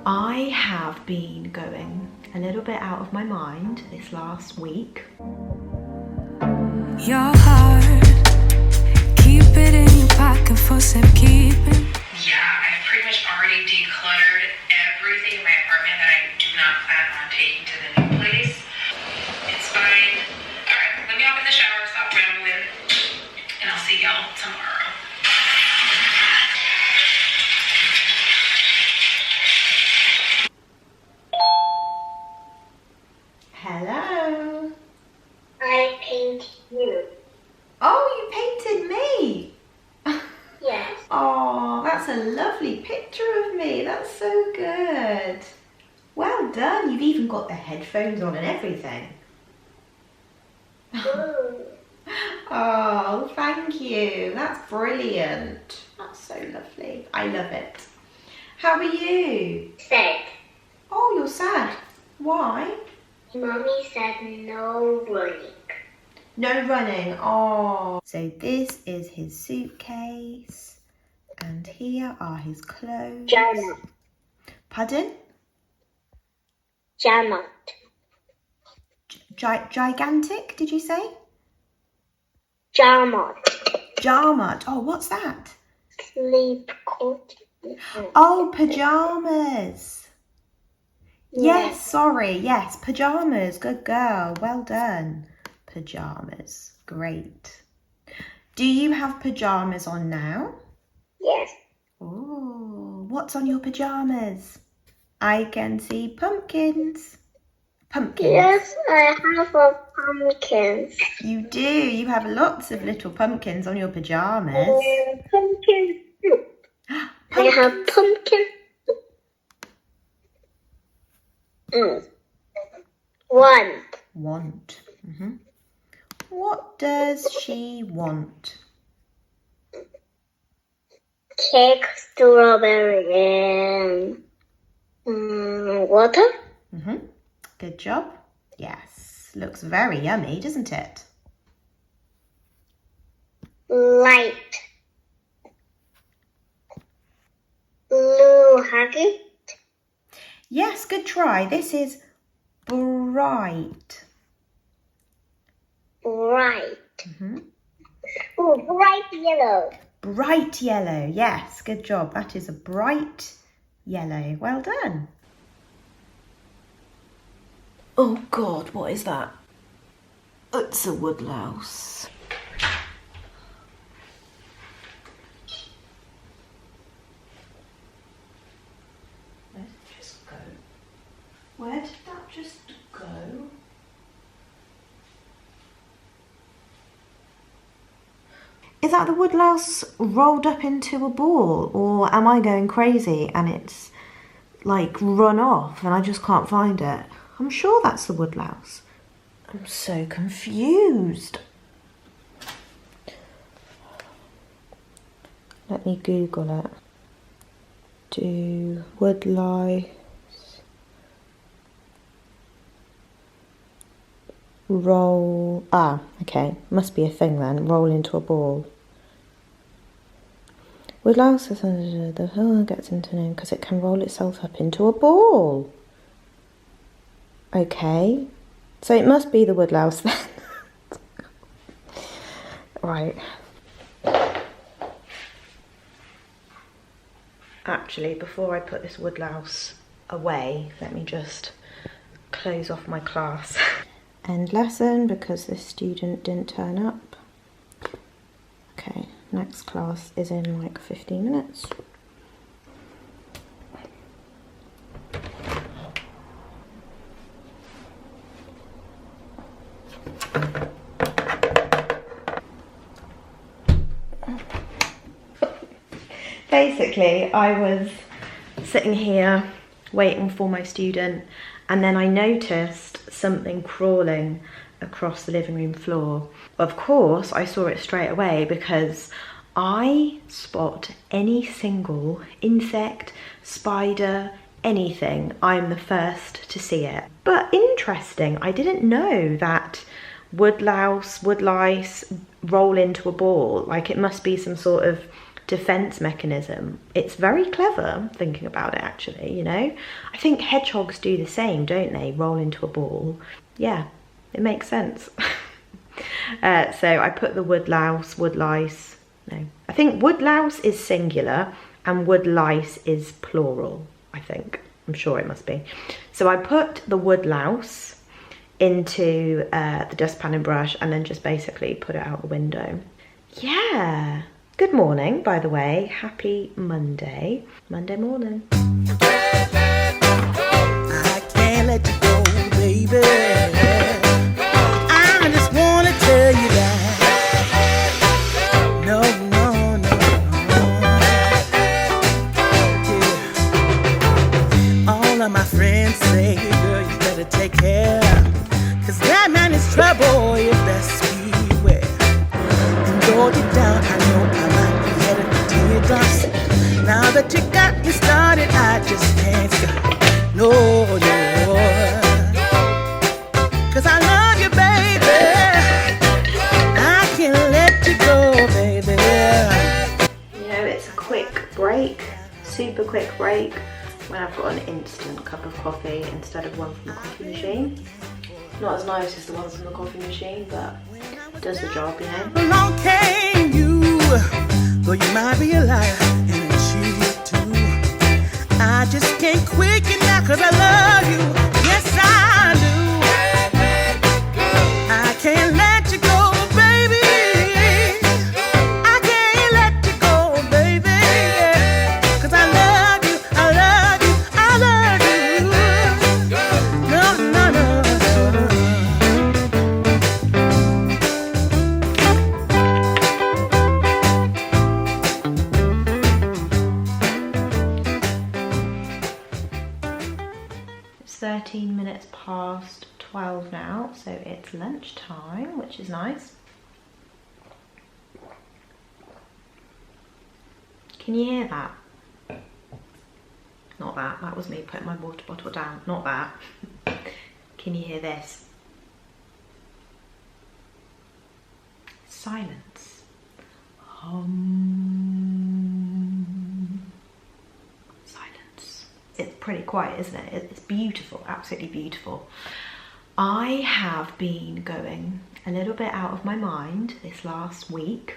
I have been going a little bit out of my mind this last week. Your heart, keep it in your pocket for safekeeping. Yeah, I've pretty much already decluttered everything in my apartment that I do not plan on taking to the new place. It's fine. Alright, let me hop in the shower, stop rambling, and I'll see y'all tomorrow. Hello. I paint you. Oh, you painted me. Yes. Oh, that's a lovely picture of me. That's so good. Well done. You've even got the headphones on and everything. Ooh. Oh, thank you. That's brilliant. That's so lovely. I love it. How are you? Sad. Oh, you're sad. Why? Mommy said no running. No running. Oh. So this is his suitcase. And here are his clothes. Giant. Pardon? Giant. Gigantic, did you say? Giant. Jarmut. Oh, what's that? Sleep coat. Oh, pajamas. Yes, Yes. sorry. Yes, pajamas. Good girl. Well done. Pajamas. Great. Do you have pajamas on now? Yes. Oh, what's on your pajamas? I can see pumpkins. Pumpkins. Yes, I have a pumpkin. You do. You have lots of little pumpkins on your pajamas. Pumpkin soup. I have pumpkin. Want. What does she want? Cake, strawberry, and water. Good job. Yes. Looks very yummy, doesn't it? Light. Blue huggy. Yes, good try. This is bright. Bright. Oh, bright yellow. Bright yellow. Yes, good job. That is a bright yellow. Well done. Oh God, what is that? It's a woodlouse. Where did it just go? Where did that just go? Is that the woodlouse rolled up into a ball, or am I going crazy and it's like run off and I just can't find it? I'm sure that's the woodlouse. I'm so confused. Let me Google it. Do woodlice roll? Ah, okay. Must be a thing then. Roll into a ball. Woodlouse the whole gets into name because it can roll itself up into a ball. Okay, so it must be the woodlouse then. Right. Actually, before I put this woodlouse away, let me just close off my class. End lesson because this student didn't turn up. Okay, next class is in like 15 minutes. Basically, I was sitting here waiting for my student, and then I noticed something crawling across the living room floor. Of course, I saw it straight away because I spot any single insect, spider, anything, I'm the first to see it. But interesting, I didn't know that woodlice roll into a ball. Like, it must be some sort of defense mechanism. It's very clever thinking about it, actually, you know. I think hedgehogs do the same, don't they? Roll into a ball. Yeah, it makes sense. So I put the woodlouse, woodlice. No, I think woodlouse is singular and woodlice is plural, I think. I'm sure it must be. So I put the woodlouse into the dustpan and brush and then just basically put it out the window. Yeah. Good morning, by the way. Happy Monday. Monday morning. I can't let you go, baby. I just wanna tell you that. No, no, no, no. Yeah. All of my friends say, girl, you better take care. 'Cause that man is trouble if that's beware. And go get down, I know I might be headed for teardrops. Now that you got me started, I just can't stop. No, no. 'Cause I love you, baby. I can't let you go, baby. You know, it's a quick break, super quick break, when I've got an instant cup of coffee instead of one from the coffee machine. Not as nice as the ones from the coffee machine, but it does the job, you know. Along came you, though you might be a liar and a cheat too. I just can't quit you now 'cause I love you. Yes, I do. I can't let you go, baby. I can't let you go, baby. 'Cause I love you, I love you, I love you. No, no, no, no. It's 13 minutes past 12 now, so it's lunchtime, which is nice. Can you hear that? Not that, that was me putting my water bottle down, not that. Can you hear this? Silence. Silence. It's pretty quiet, isn't it? It's beautiful, absolutely beautiful. I have been going a little bit out of my mind this last week,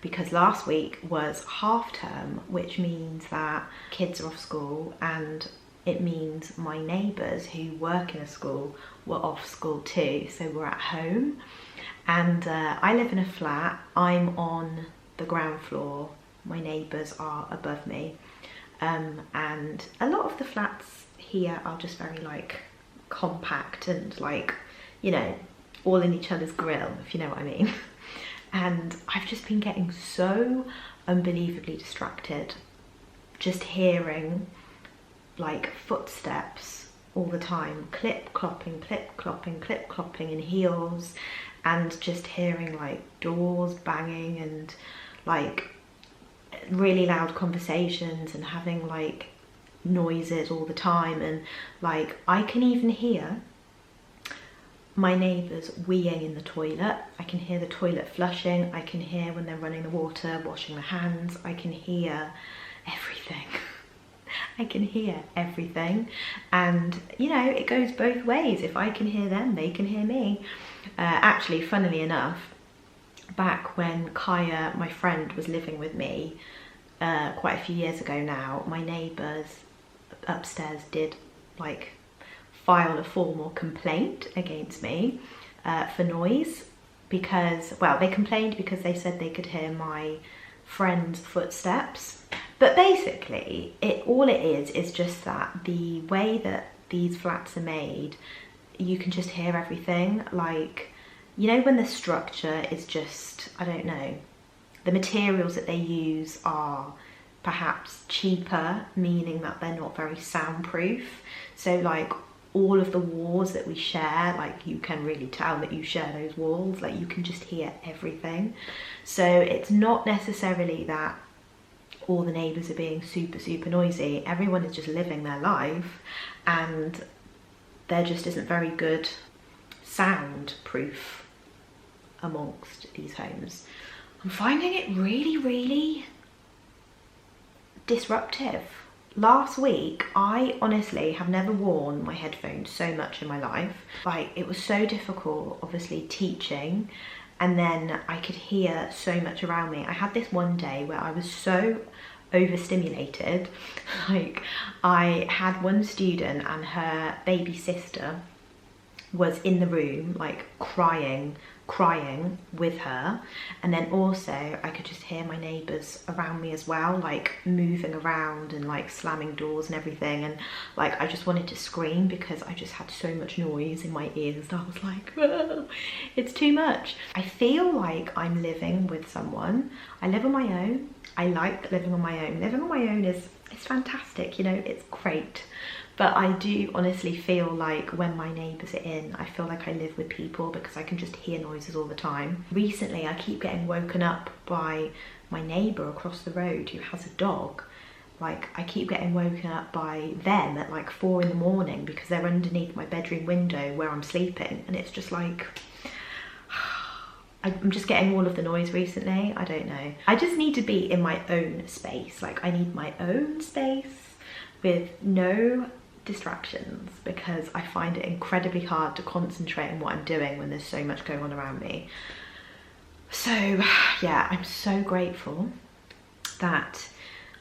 because last week was half term, which means that kids are off school, and it means my neighbours who work in a school were off school too, so we're at home. And I live in a flat. I'm on the ground floor, my neighbours are above me, and a lot of the flats here are just very like compact and like, you know, all in each other's grill, if you know what I mean. And I've just been getting so unbelievably distracted, just hearing like footsteps all the time, clip clopping, clip clopping, clip clopping in heels, and just hearing like doors banging and like really loud conversations and having like noises all the time. And like I can even hear my neighbours weeing in the toilet. I can hear the toilet flushing. I can hear when they're running the water, washing their hands. I can hear everything. I can hear everything. And you know, it goes both ways. If I can hear them, they can hear me. Actually, funnily enough, back when Kaya, my friend, was living with me quite a few years ago now, my neighbours upstairs did like file a formal complaint against me for noise, because, well, they complained because they said they could hear my friend's footsteps. But basically, all it is just that the way that these flats are made, you can just hear everything. Like, you know, when the structure is just, I don't know, the materials that they use are perhaps cheaper, meaning that they're not very soundproof. So like all of the walls that we share, like you can really tell that you share those walls, like you can just hear everything. So it's not necessarily that all the neighbours are being super noisy. Everyone is just living their life, and there just isn't very good soundproof amongst these homes. I'm finding it really disruptive. Last week, I honestly have never worn my headphones so much in my life. Like, it was so difficult, obviously, teaching, and then I could hear so much around me. I had this one day where I was so overstimulated. Like, I had one student and her baby sister was in the room, like crying with her, and then also I could just hear my neighbours around me as well, like moving around and like slamming doors and everything, and like I just wanted to scream because I just had so much noise in my ears. I was like, oh, it's too much. I feel like I'm living with someone. I live on my own. I like living on my own. Living on my own is fantastic, you know, it's great. But I do honestly feel like when my neighbours are in, I feel like I live with people because I can just hear noises all the time. Recently, I keep getting woken up by my neighbour across the road who has a dog. Like, I keep getting woken up by them at like 4 in the morning because they're underneath my bedroom window where I'm sleeping. And it's just like, I'm just getting all of the noise recently. I don't know. I just need to be in my own space. Like, I need my own space with no distractions because I find it incredibly hard to concentrate on what I'm doing when there's so much going on around me. So yeah, I'm so grateful that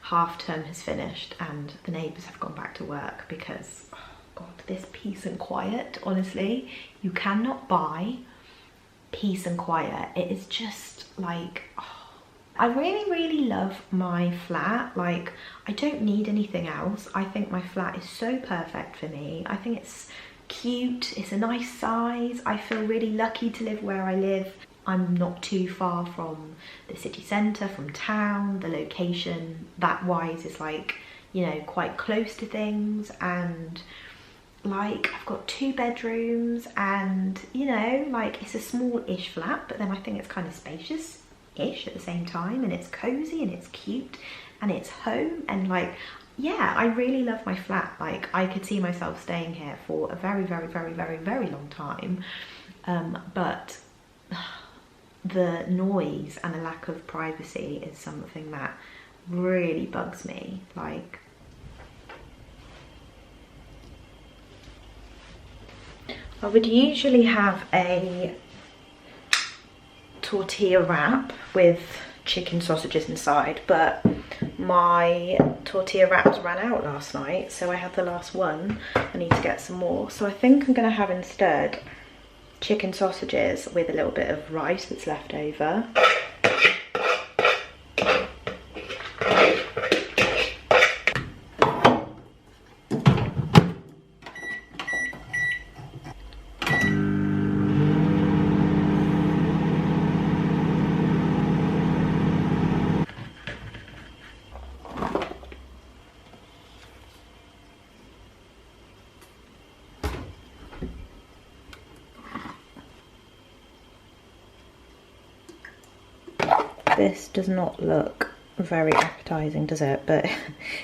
half term has finished and the neighbours have gone back to work because, oh God, this peace and quiet, honestly, you cannot buy peace and quiet. It is just like, oh, I really love my flat. Like, I don't need anything else. I think my flat is so perfect for me. I think it's cute, it's a nice size. I feel really lucky to live where I live. I'm not too far from the city centre, from town. The location, that wise, is like, you know, quite close to things, and like I've got 2 bedrooms, and you know, like it's a small-ish flat, but then I think it's kind of spacious-ish at the same time, and it's cozy and it's cute and it's home, and like, yeah, I really love my flat. Like, I could see myself staying here for a very long time, but the noise and the lack of privacy is something that really bugs me. Like, I would usually have a tortilla wrap with chicken sausages inside, but my tortilla wraps ran out last night, so I had the last one. I need to get some more. So I think I'm gonna have instead chicken sausages with a little bit of rice that's left over. This does not look very appetizing, does it? But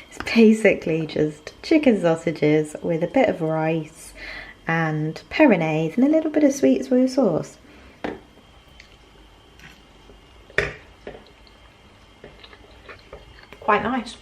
it's basically just chicken sausages with a bit of rice and peronaise and a little bit of sweet soy sauce. Quite nice.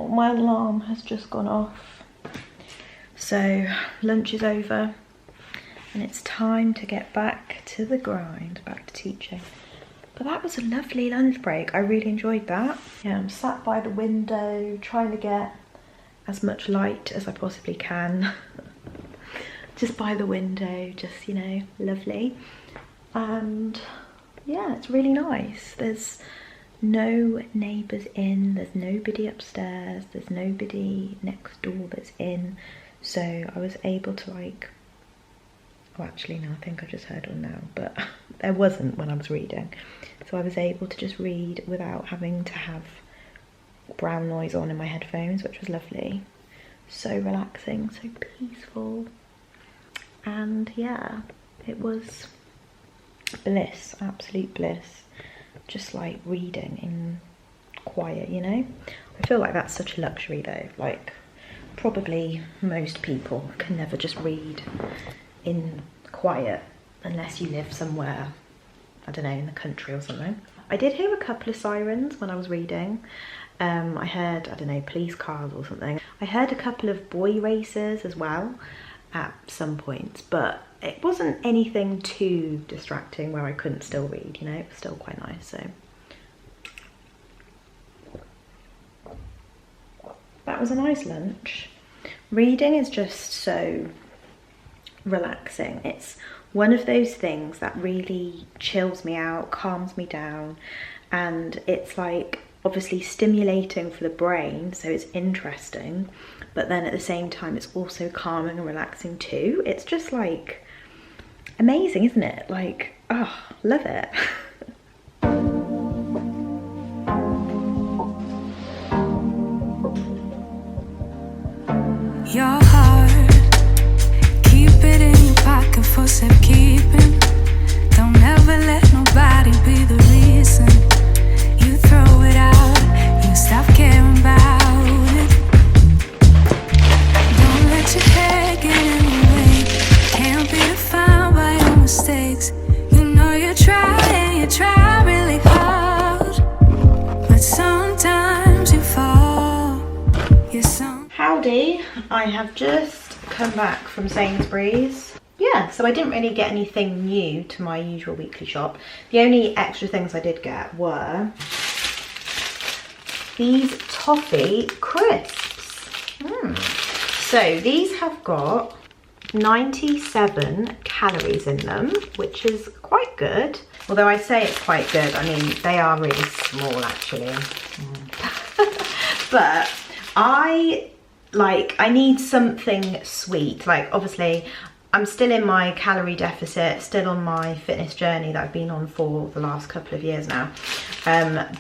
My alarm has just gone off, so lunch is over and it's time to get back to the grind, back to teaching. But that was a lovely lunch break. I really enjoyed that. Yeah, I'm sat by the window trying to get as much light as I possibly can. Just by the window, just, you know, lovely. And yeah, it's really nice. There's no neighbours in, there's nobody upstairs, there's nobody next door that's in. So I was able to like, oh actually no, I think I just heard one now, but there wasn't when I was reading. So I was able to just read without having to have brown noise on in my headphones, which was lovely. So relaxing, so peaceful. And yeah, it was bliss, absolute bliss. Just like reading in quiet, you know? I feel like that's such a luxury though. Like probably most people can never just read in quiet unless you live somewhere, I don't know, in the country or something. I did hear a couple of sirens when I was reading. I heard, I don't know, police cars or something. I heard a couple of boy races as well at some points, but it wasn't anything too distracting where I couldn't still read, you know, it was still quite nice. So that was a nice lunch. Reading is just so relaxing. It's one of those things that really chills me out, calms me down, and it's like obviously stimulating for the brain, so it's interesting, but then at the same time it's also calming and relaxing too. It's just like amazing, isn't it? Like, oh, love it. Your heart, keep it in your pocket for safekeeping. Don't ever let nobody be the reason you throw it out, you stop caring about it. Don't let your head get in the way, can't be defined by your mistakes. You know you try really hard, but sometimes you fall. Howdy, I have just come back from Sainsbury's. Yeah, so I didn't really get anything new to my usual weekly shop. The only extra things I did get were these toffee crisps. So these have got 97 calories in them, which is quite good. Although I say it's quite good, I mean, they are really small actually. But I need something sweet. Like obviously I'm still in my calorie deficit, still on my fitness journey that I've been on for the last couple of years now.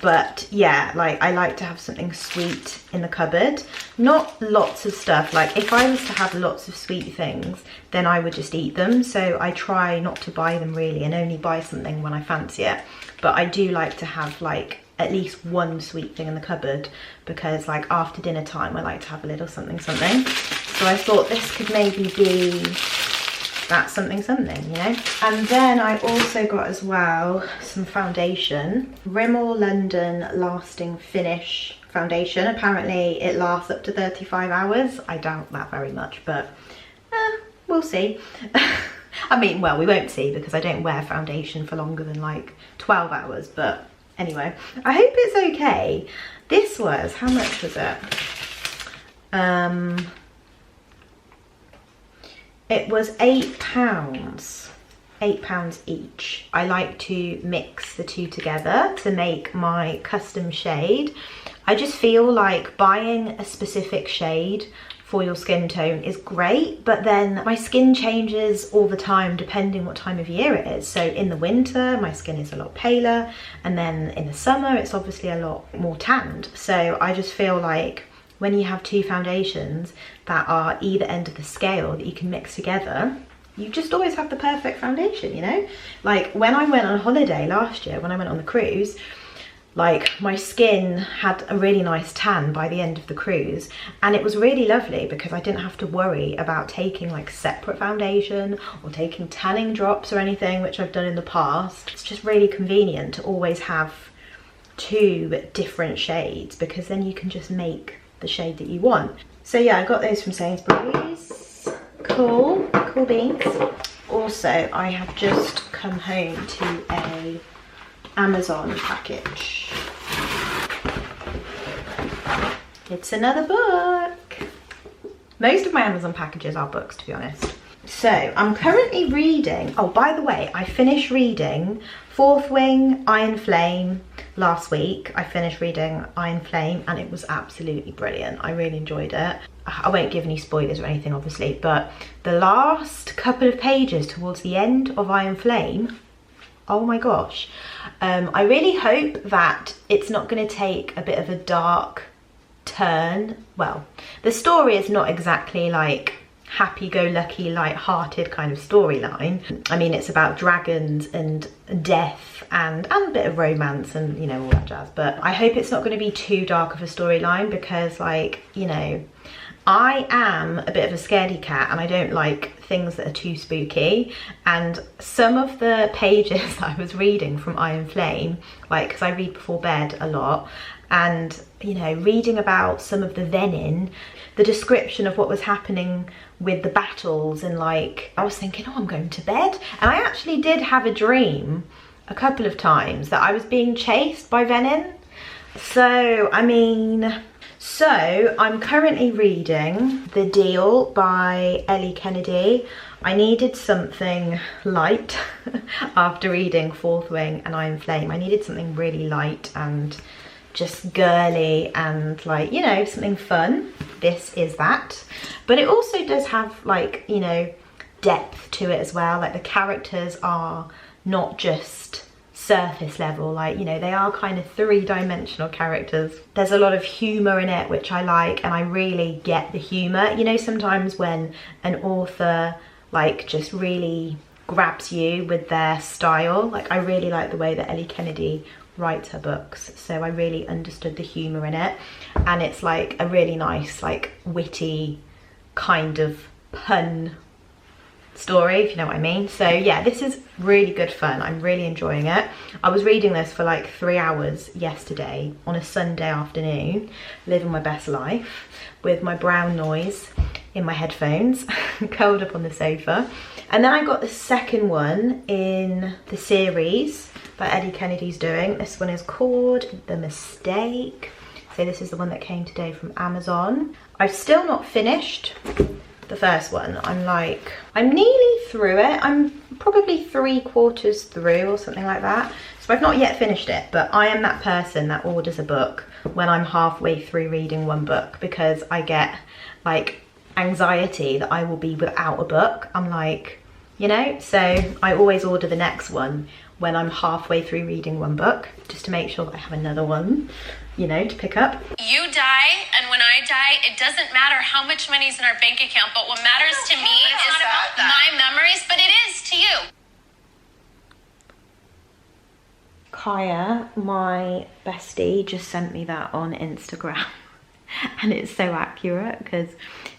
But yeah, like I like to have something sweet in the cupboard. Not lots of stuff. Like if I was to have lots of sweet things, then I would just eat them. So I try not to buy them really and only buy something when I fancy it. But I do like to have like at least one sweet thing in the cupboard, because like after dinner time I like to have a little something. So I thought this could maybe be that something, you know. And then I also got as well some foundation, Rimmel London Lasting Finish foundation. Apparently it lasts up to 35 hours. I doubt that very much, but we'll see. I mean, well, we won't see because I don't wear foundation for longer than like 12 hours, but anyway, I hope it's okay. This was, how much was it? It was £8. £8 each. I like to mix the two together to make my custom shade. I just feel like buying a specific shade for your skin tone is great, but then my skin changes all the time depending what time of year it is. So in the winter my skin is a lot paler, and then in the summer it's obviously a lot more tanned. So I just feel like when you have two foundations that are either end of the scale that you can mix together, you just always have the perfect foundation, you know? Like when I went on holiday last year, when I went on the cruise, like my skin had a really nice tan by the end of the cruise, and it was really lovely because I didn't have to worry about taking like separate foundation or taking tanning drops or anything, which I've done in the past. It's just really convenient to always have two different shades, because then you can just make the shade that you want. So yeah, I got those from Sainsbury's. Cool beans. Also, I have just come home to a Amazon package. It's another book. Most of my Amazon packages are books, to be honest. So I'm currently reading, oh by the way, I finished reading Fourth Wing, Iron Flame, last week I finished reading Iron Flame and it was absolutely brilliant. I really enjoyed it. I won't give any spoilers or anything obviously, but the last couple of pages towards the end of Iron Flame, oh my gosh. I really hope that it's not going to take a bit of a dark turn. Well, the story is not exactly like happy-go-lucky, light-hearted kind of storyline. I mean, it's about dragons and death and a bit of romance and, you know, all that jazz. But I hope it's not going to be too dark of a storyline because, like, you know, I am a bit of a scaredy cat and I don't like things that are too spooky. And some of the pages I was reading from Iron Flame, like, because I read before bed a lot, and, you know, reading about some of the venin, the description of what was happening with the battles, and like, I was thinking, oh, I'm going to bed. And I actually did have a dream a couple of times that I was being chased by venin. So, I mean, so I'm currently reading The Deal by Ellie Kennedy. I needed something light after reading Fourth Wing and Iron Flame. I needed something really light and just girly and, like, you know, something fun. This is that. But it also does have, like, you know, depth to it as well. Like, the characters are not just surface level, like, you know, they are kind of three-dimensional characters. There's a lot of humour in it, which I like, and I really get the humour. You know, sometimes when an author, like, just really grabs you with their style, like, I really like the way that Ellie Kennedy writes her books, so I really understood the humour in it. And it's like a really nice, like, witty kind of pun story, if you know what I mean. So yeah, this is really good fun. I'm really enjoying it. I was reading this for like 3 hours yesterday on a Sunday afternoon, living my best life with my brown noise in my headphones, curled up on the sofa. And then I got the second one in the series that Ellie Kennedy's doing. This one is called The Mistake. So this is the one that came today from Amazon. I've still not finished the first one. I'm nearly through it. I'm probably 3/4 through or something like that. So I've not yet finished it, but I am that person that orders a book when I'm halfway through reading one book, because I get like anxiety that I will be without a book. I'm like, you know, so I always order the next one when I'm halfway through reading one book, just to make sure that I have another one, you know, to pick up. You die, and when I die, it doesn't matter how much money's in our bank account, but what matters to me is not my memories, but it is to you. Kaya, my bestie, just sent me that on Instagram. And it's so accurate because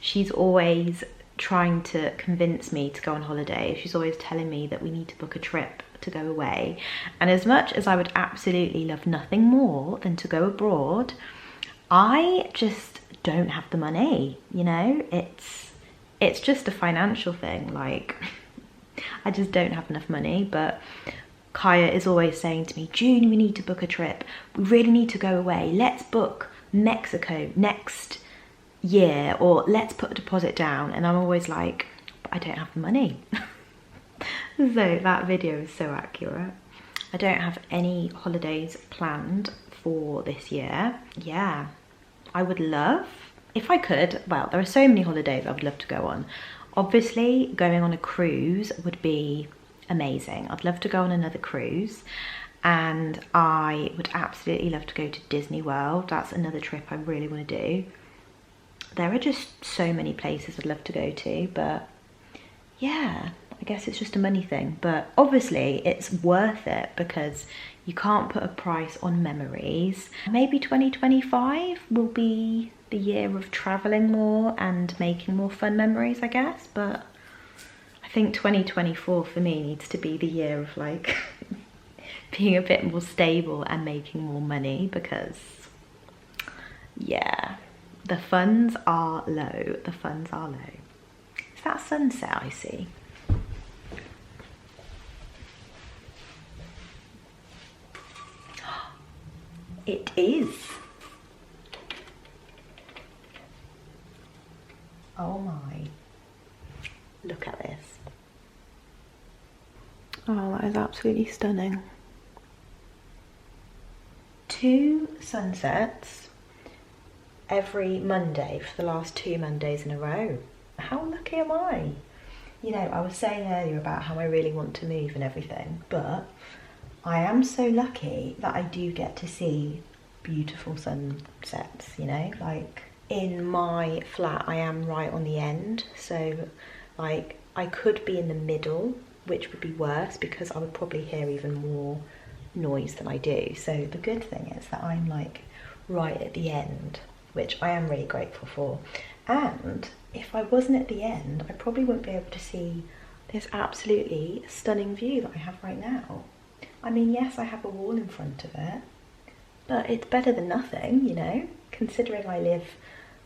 she's always trying to convince me to go on holiday. She's always telling me that we need to book a trip to go away. And as much as I would absolutely love nothing more than to go abroad, I just don't have the money, you know? It's just a financial thing. Like, I just don't have enough money. But Kaya is always saying to me, June, we need to book a trip. We really need to go away. Let's book Mexico next year, or let's put a deposit down. And I'm always like, but I don't have the money. So that video is so accurate. I don't have any holidays planned for this year. Yeah, I would love, if I could, well, there are so many holidays I would love to go on. Obviously, going on a cruise would be amazing. I'd love to go on another cruise. And I would absolutely love to go to Disney World. That's another trip I really want to do. There are just so many places I'd love to go to, but yeah, I guess it's just a money thing. But obviously it's worth it because you can't put a price on memories. Maybe 2025 will be the year of traveling more and making more fun memories, I guess. But I think 2024 for me needs to be the year of like being a bit more stable and making more money, because yeah, the funds are low. The funds are low. Is that sunset I see? It is. Oh my. Look at this. Oh, that is absolutely stunning. 2 sunsets every Monday for the last 2 Mondays in a row. How lucky am I? You know, I was saying earlier about how I really want to move and everything, but I am so lucky that I do get to see beautiful sunsets, you know? Like, in my flat, I am right on the end, so like I could be in the middle, which would be worse because I would probably hear even more noise than I do. So the good thing is that I'm like right at the end, which I am really grateful for. And if I wasn't at the end, I probably wouldn't be able to see this absolutely stunning view that I have right now. I mean, yes, I have a wall in front of it, but it's better than nothing, you know, considering I live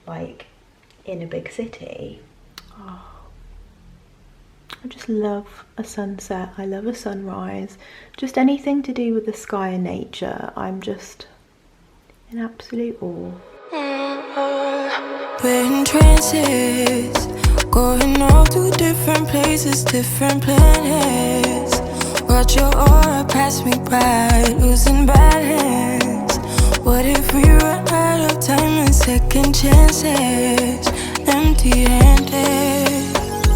like in a big city. Oh, I just love a sunset. I love a sunrise. Just anything to do with the sky and nature. I'm just in absolute awe. We're in trances, going off to different places, different planets. Watch your aura pass me by, losing balance. What if we run out of time and second chances? Empty-handed.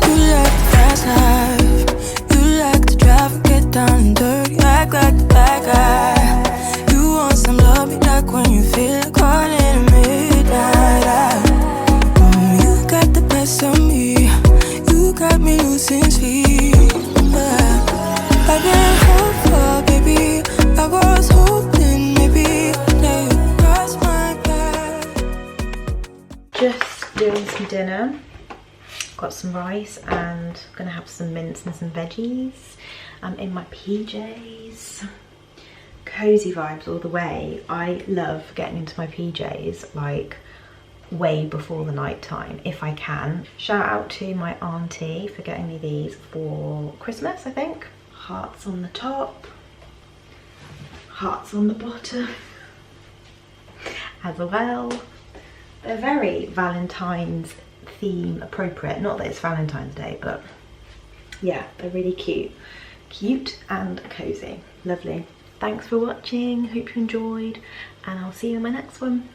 You like the fast life, you like to drive and get down and dirty, act like the bad guy. You want some love, be like when you feel like calling at midnight. You got the best of me, you got me losing sleep. I can't hope for, baby, I was hoping maybe that you crossed my path. Just doing some dinner. Got some rice and I'm gonna have some mince and some veggies. I'm in my PJs. Cozy vibes all the way. I love getting into my PJs like way before the night time if I can. Shout out to my auntie for getting me these for Christmas, I think. Hearts on the top, hearts on the bottom as well. They're very Valentine's theme appropriate. Not that it's Valentine's Day, but yeah, they're really cute. Cute and cozy. Lovely. Thanks for watching. Hope you enjoyed, and I'll see you in my next one.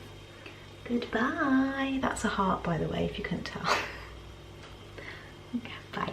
Goodbye. That's a heart, by the way, if you couldn't tell. Okay, bye.